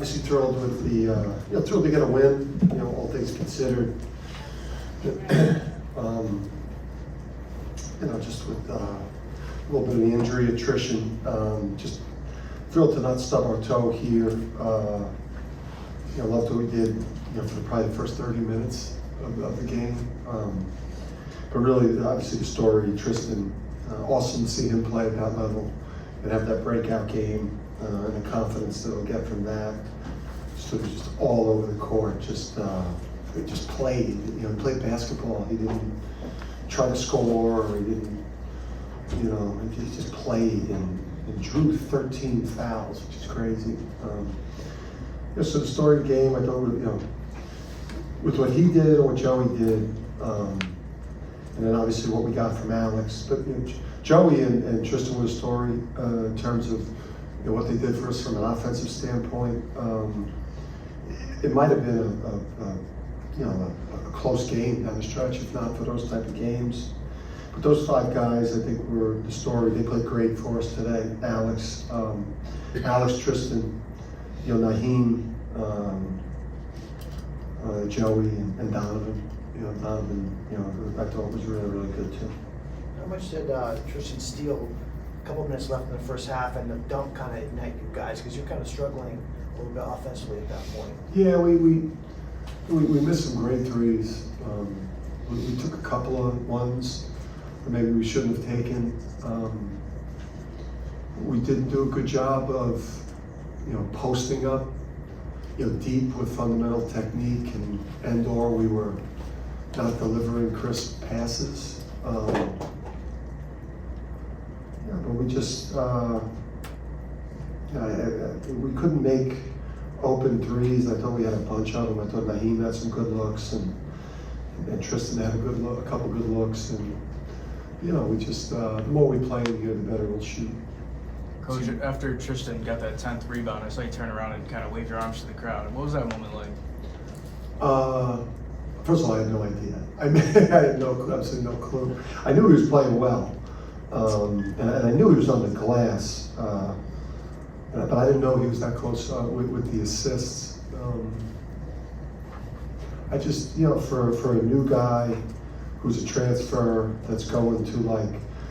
obviously thrilled with the, thrilled to get a win, all things considered. Just with a little bit of the injury attrition, just thrilled to not stub our toe here. Loved what we did, for probably the first 30 minutes of the game. But really, obviously the story, Tristan, awesome to see him play at that level and have that breakout game and the confidence that he'll get from that. So he was just all over the court, just played, he played basketball. He didn't try to score, or he didn't, he just played and drew 13 fouls, which is crazy. So the story of the game, I thought, with what he did or what Joey did, and then obviously what we got from Alex. But Joey and Tristan was a story in terms of what they did for us from an offensive standpoint. It might have been a close game down the stretch, if not for those type of games. But those 5 guys, I think, were the story. They played great for us today. Alex, Tristan, Naheem, Joey, and Donovan. Donovan, I thought was really, really good too. How much did Tristan steal? A couple minutes left in the first half, and the dunk kind of ignite you guys, because you're kind of struggling a little bit offensively at that point. Yeah, we missed some great threes. We took a couple of ones that maybe we shouldn't have taken. We didn't do a good job of, posting up, deep with fundamental technique, and/or we were not delivering crisp passes. But we just, we couldn't make open threes. I thought we had a bunch of them. I thought Naheem had some good looks, and Tristan had a couple good looks, and we just the more we play in here, the better we'll shoot. Coach, after Tristan got that 10th rebound, I saw you turn around and kind of wave your arms to the crowd. What was that moment like? First of all, I had no idea. I had absolutely no clue. I knew he was playing well, and I knew he was on the glass, but I didn't know he was that close with the assists. I just, for a new guy who's a transfer that's going to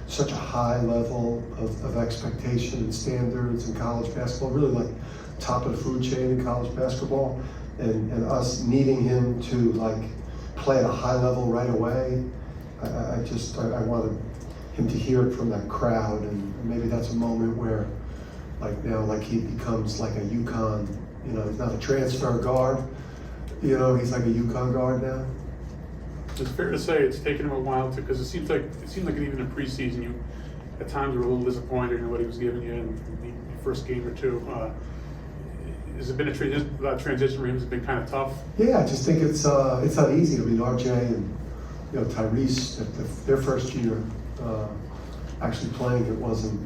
such a high level of expectation and standards in college basketball, really top of the food chain in college basketball, and us needing him to play at a high level right away. I wanted him to hear it from that crowd, and maybe that's a moment where now he becomes like a UConn, he's not a transfer guard, he's like a UConn guard now. It's fair to say it's taken him a while because it seemed like even in preseason you at times were a little disappointed in what he was giving you in the first game or two. Has it been a transition for him? Has it been kind of tough? Yeah, I just think it's not easy. I mean, RJ and Tyrese at their first year actually playing, it wasn't.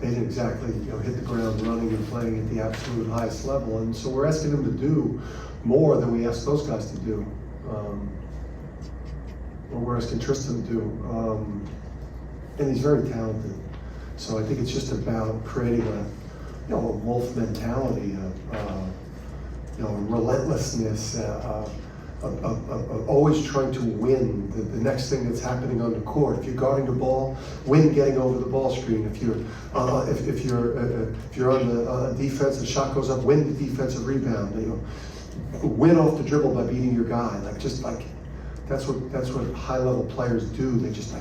They didn't exactly hit the ground running and playing at the absolute highest level, and so we're asking them to do more than we asked those guys to do. Or we're asking Tristan to do, and he's very talented. So I think it's just about creating a wolf mentality, relentlessness, of always trying to win the next thing that's happening on the court. If you're guarding the ball, win getting over the ball screen. If you're if you're on the defense, the shot goes up, win the defensive rebound. Win off the dribble by beating your guy. That's what high level players do. They just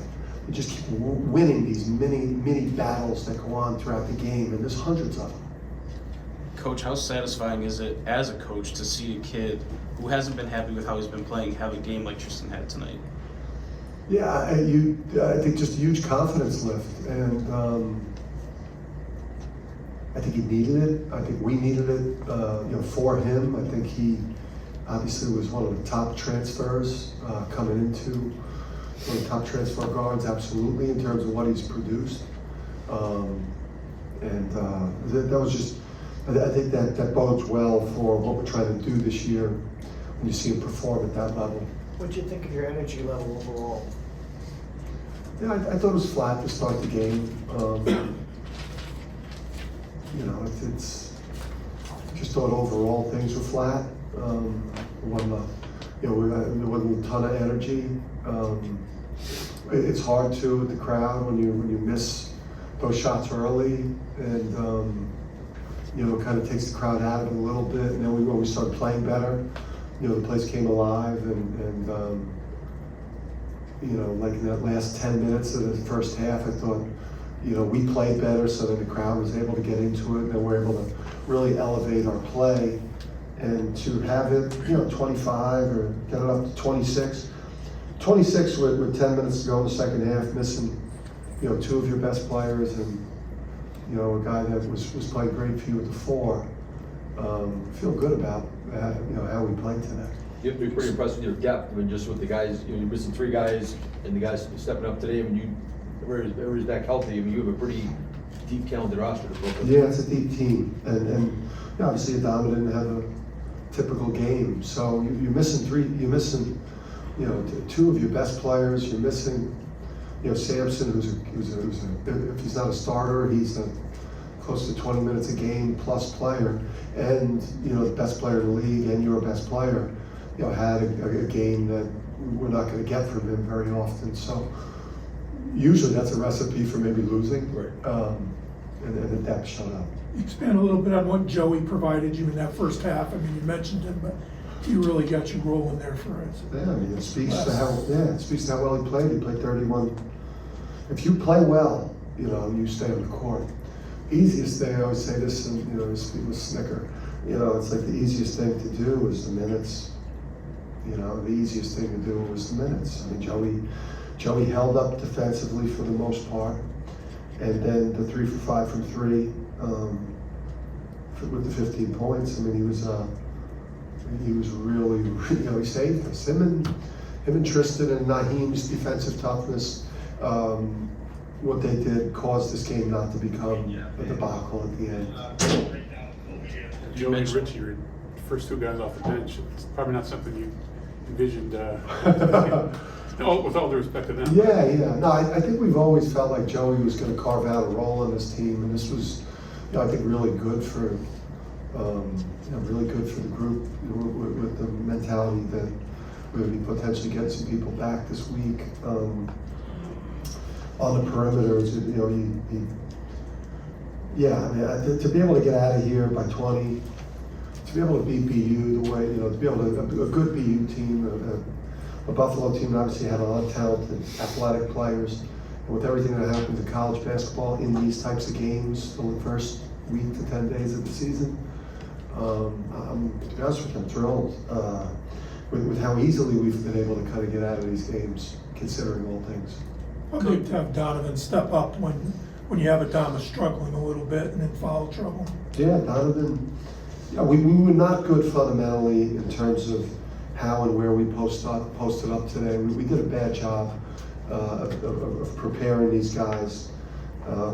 keep winning these mini battles that go on throughout the game, and there's hundreds of them. Coach, how satisfying is it as a coach to see a kid who hasn't been happy with how he's been playing have a game like Tristan had tonight? Yeah, I think just a huge confidence lift, and I think he needed it. I think we needed it, for him. I think he obviously was one of the top transfers coming into one of the top transfer guards, absolutely, in terms of what he's produced. That was just. I think that bodes well for what we're trying to do this year when you see him perform at that level. What did you think of your energy level overall? Yeah, I thought it was flat to start the game. you know, it's just thought overall things were flat. There wasn't a ton of energy. It's hard to with the crowd when you miss those shots early, and you know, it kind of takes the crowd out of it a little bit. And then when we started playing better, you know, the place came alive, and you know, like in that last 10 minutes of the first half, I thought, you know, we played better, so then the crowd was able to get into it, and then we're able to really elevate our play. And to have it, you know, 25 or get it up to 26 with 10 minutes to go in the second half, missing, you know, two of your best players, and, you know, a guy that was playing great for you at the 4. Feel good about that, you know, how we played today. You have to be pretty impressed with your depth. I mean, just with the guys, you know, you're missing 3 guys, and the guys stepping up today. I mean, everybody's back healthy. I mean, you have a pretty deep, talented roster to build up. Yeah, it's a deep team, and you know, obviously Adama didn't have a typical game, so you're missing 3. You're missing, you know, 2 of your best players. You're missing, you know, Sampson, who's if he's not a starter, he's a close to 20 minutes a game plus player, and you know, the best player in the league and your best player, you know, had a game that we're not going to get from him very often. So usually that's a recipe for maybe losing, Right. And the depth showed up. Expand a little bit on what Joey provided you in that first half. I mean, you mentioned him, but he really got you rolling there for us. Yeah, I mean, it speaks to how well he played. He played 31. If you play well, you know, you stay on the court. Easiest thing, I always say this, and you know, people snicker. You know, it's like the easiest thing to do is the minutes. You know, the easiest thing to do was the minutes. I mean, Joey held up defensively for the most part, and then the 3 for 5 from 3 with the 15 points. I mean, he was really, you know, he saved us. Him and Tristan and Naheem's defensive toughness. What they did caused this game not to become a debacle at the end. Joey and Richie were the first 2 guys off the bench. It's probably not something you envisioned. With all due respect to them. Yeah. No, I think we've always felt like Joey was going to carve out a role in this team, and this was, you know, I think really good for, really good for the group, you know, with the mentality that we're going to be potentially getting some people back this week. On the perimeters, you know, I mean, to be able to get out of here by 20, to be able to beat BU the way, you know, to be able to, a good BU team, a Buffalo team that obviously had a lot of talented, athletic players, and with everything that happens in college basketball in these types of games, the first week to 10 days of the season, to be honest with you, I'm thrilled with how easily we've been able to kind of get out of these games, considering all things. How big to have Donovan step up when you have Adama struggling a little bit and in foul trouble? Yeah, Donovan. Yeah, we were not good fundamentally in terms of how and where we posted up today. We did a bad job of preparing these guys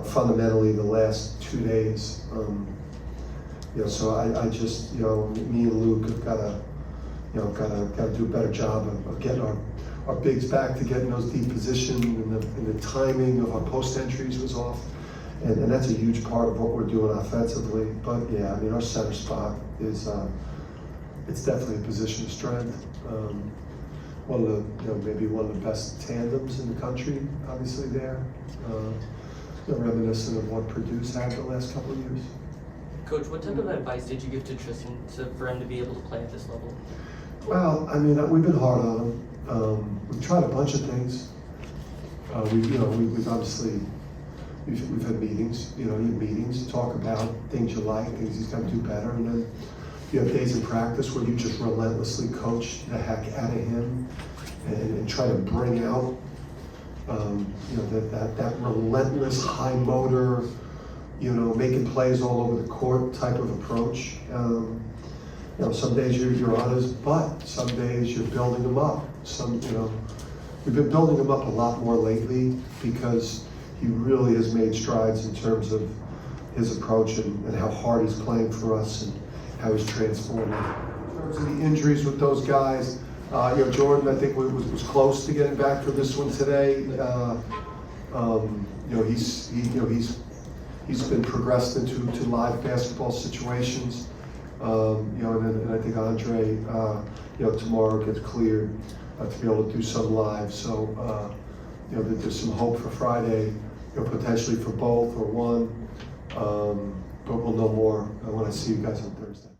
fundamentally the last 2 days. You know, so I just, you know, me and Luke have got to do a better job of getting our bigs back to get in those deep positions, and the timing of our post entries was off. And that's a huge part of what we're doing offensively. But yeah, I mean, our center spot is, it's definitely a position of strength. One of the, you know, maybe one of the best tandems in the country, obviously there. Reminiscent of what Purdue's had the last couple of years. Coach, what type of advice did you give to Tristan for him to be able to play at this level? Well, I mean, we've been hard on him. We've tried a bunch of things. We've obviously, we've had meetings, you have meetings to talk about things you like, things he's got to do better, and then you have days in practice where you just relentlessly coach the heck out of him and try to bring out, that relentless high motor, making plays all over the court type of approach. Some days you're on his butt, some days you're building him up. We've been building him up a lot more lately because he really has made strides in terms of his approach and how hard he's playing for us and how he's transforming. In terms of the injuries with those guys, Jordan, I think was close to getting back for this one today. he's been progressed into live basketball situations. You know, and I think Andre, you know, tomorrow gets cleared to be able to do some live. So, you know, that there's some hope for Friday, you know, potentially for both or one. But we'll know more when I see you guys on Thursday.